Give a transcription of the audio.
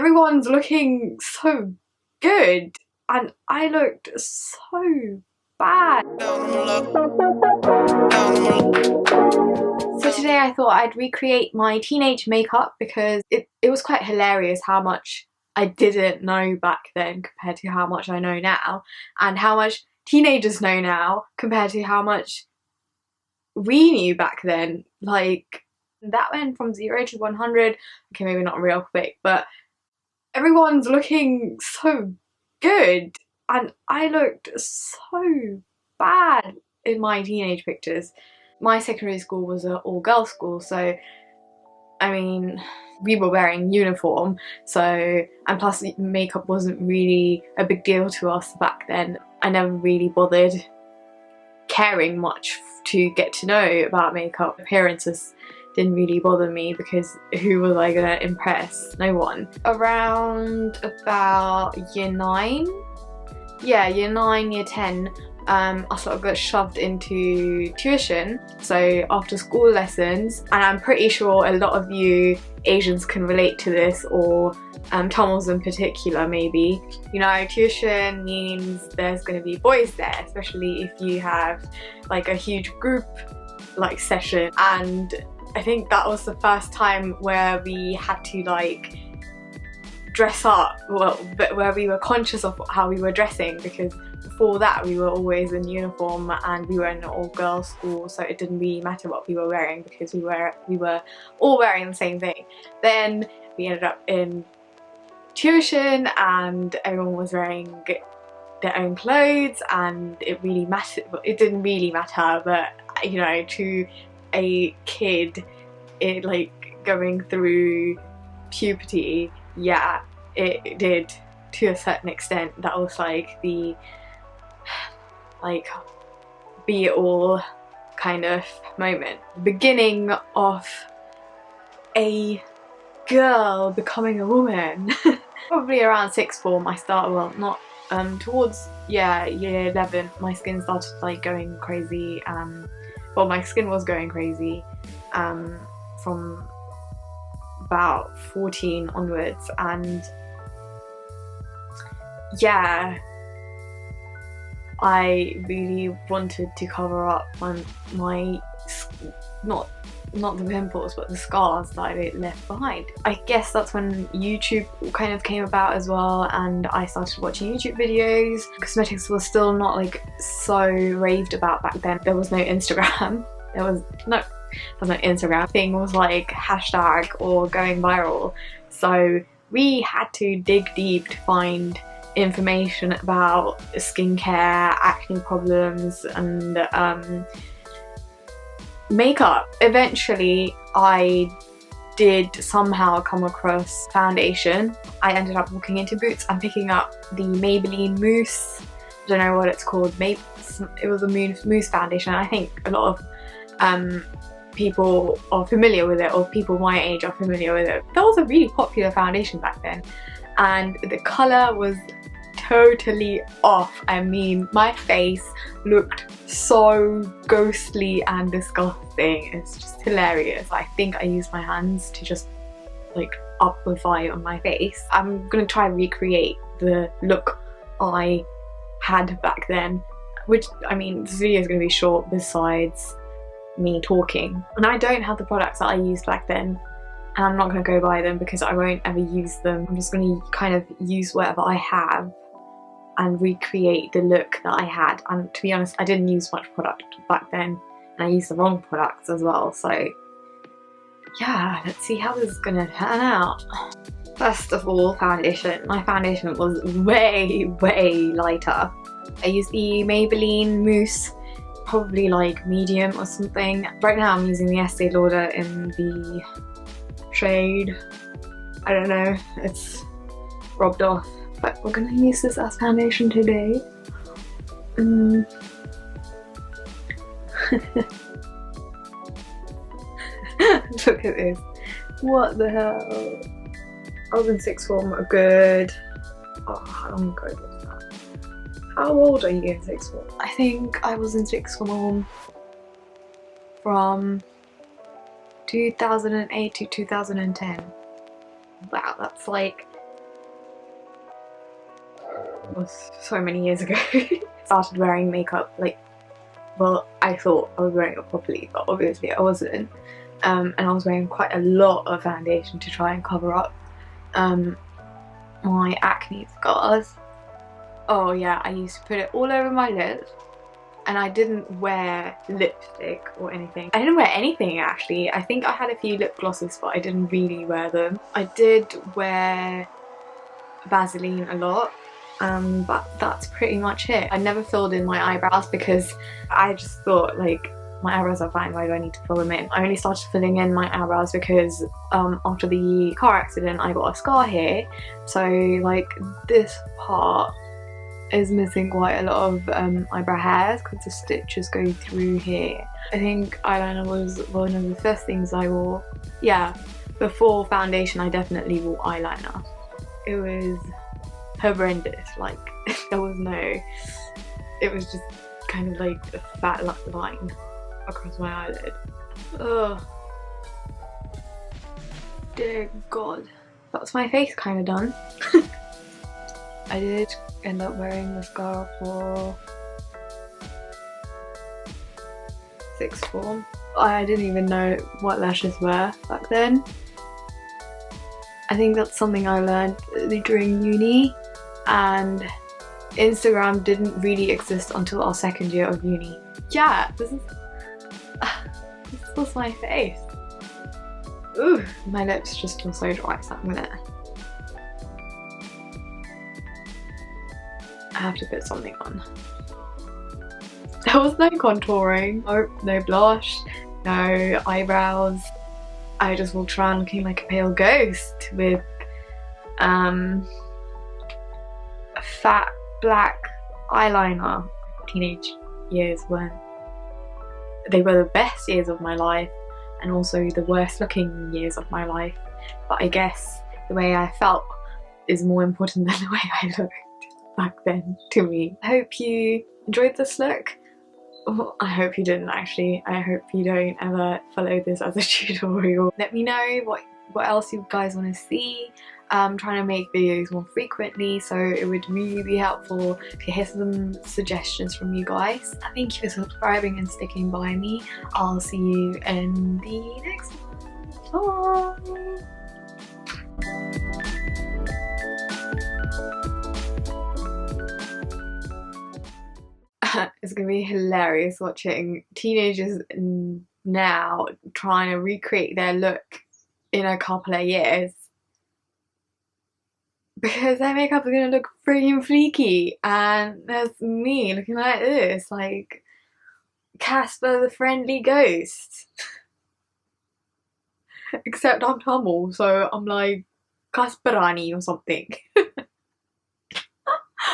everyone's looking so good and I looked so bad. So today I thought I'd recreate my teenage makeup because it was quite hilarious how much I didn't know back then compared to how much I know now, and how much teenagers know now compared to how much we knew back then. Like, that went from 0 to 100, okay, maybe not real quick, but everyone's looking so good and I looked so bad in my teenage pictures. My secondary school was an all-girls school, so I mean, we were wearing uniform, so, and plus makeup wasn't really a big deal to us back then. I never really bothered caring much to get to know about makeup. Appearances didn't really bother me because who was I gonna impress? No one. Around about year 9? Yeah, year 9, year 10, I sort of got shoved into tuition, so after school lessons, and I'm pretty sure a lot of you Asians can relate to this, or Tamils in particular maybe. You know, tuition means there's going to be boys there, especially if you have like a huge group like session, and I think that was the first time where we had to like dress up, well, but where we were conscious of how we were dressing, because before that we were always in uniform and we were in an all-girls school, so it didn't really matter what we were wearing because we were all wearing the same thing. Then we ended up in tuition and everyone was wearing their own clothes, and it really mattered. It didn't really matter, but you know, to a kid, it like going through puberty, yeah, it did to a certain extent. That was like the be it all kind of moment, beginning of a girl becoming a woman. Probably around sixth form I started, well, not towards, yeah, year 11 my skin started like going crazy. Well, my skin was going crazy from about 14 onwards, and yeah, I really wanted to cover up my not the pimples but the scars that I left behind. I guess that's when YouTube kind of came about as well, and I started watching YouTube videos. Cosmetics was still not like so raved about back then. There was no Instagram. There was no Instagram. Thing was like hashtag or going viral, so we had to dig deep to find information about skincare, acne problems, and makeup. Eventually I did somehow come across foundation. I ended up walking into Boots and picking up the Maybelline Mousse, I don't know what it's called, it was a mousse foundation. I think a lot of people are familiar with it, or people my age are familiar with it. That was a really popular foundation back then, and the colour was totally off. I mean, my face looked so ghostly and disgusting. It's just hilarious. I think I used my hands to just like amplify on my face. I'm gonna try and recreate the look I had back then, which, I mean, this video is gonna be short besides me talking, and I don't have the products that I used back then, and I'm not going to go buy them because I won't ever use them. I'm just going to kind of use whatever I have and recreate the look that I had. And to be honest, I didn't use much product back then, and I used the wrong products as well, so yeah, let's see how this is going to turn out. First of all, foundation. My foundation was way lighter. I used the Maybelline Mousse, probably like medium or something. Right now I'm using the Estee Lauder in the shade, I don't know, it's rubbed off, but we're gonna use this as foundation today. Look at this, what the hell. I was in sixth form, a good, oh, how long ago was that? How old are you in sixth form? I think I was in sixth form from 2008 to 2010. Wow, that's like It was so many years ago. Started wearing makeup, like, well, I thought I was wearing it properly, but obviously I wasn't. And I was wearing quite a lot of foundation to try and cover up my acne scars. Oh yeah, I used to put it all over my lips, and I didn't wear lipstick or anything. I didn't wear anything actually. I think I had a few lip glosses, but I didn't really wear them. I did wear Vaseline a lot, but that's pretty much it. I never filled in my eyebrows because I just thought, like, my eyebrows are fine, why do I need to fill them in? I only started filling in my eyebrows because after the car accident I got a scar here, so like this part is missing quite a lot of eyebrow hairs because the stitches go through here. I think eyeliner was one of the first things I wore. Yeah, before foundation I definitely wore eyeliner. It was horrendous, like there was no, it was just kind of like a fat line across my eyelid. Ugh. Dear God. That's my face kind of done. I did end up wearing mascara for sixth form. I didn't even know what lashes were back then. I think that's something I learned during uni, and Instagram didn't really exist until our second year of uni. Yeah, this was my face. Ooh, my lips just feel so dry, so I'm gonna... I have to put something on. There was no contouring, no blush, no eyebrows. I just walked around looking like a pale ghost with fat black eyeliner. Teenage years they were the best years of my life and also the worst looking years of my life, but I guess the way I felt is more important than the way I looked back then to me. I hope you enjoyed this look. Oh, I hope you didn't actually. I hope you don't ever follow this as a tutorial. Let me know what else you guys want to see. I'm trying to make videos more frequently, so it would really be helpful to hear some suggestions from you guys. Thank you for subscribing and sticking by me. I'll see you in the next one. Bye! It's gonna be hilarious watching teenagers now trying to recreate their look in a couple of years, because their makeup is gonna look freaking fleeky, and there's me looking like this, like Casper the Friendly Ghost. Except I'm Tamil, so I'm like Kasparani or something.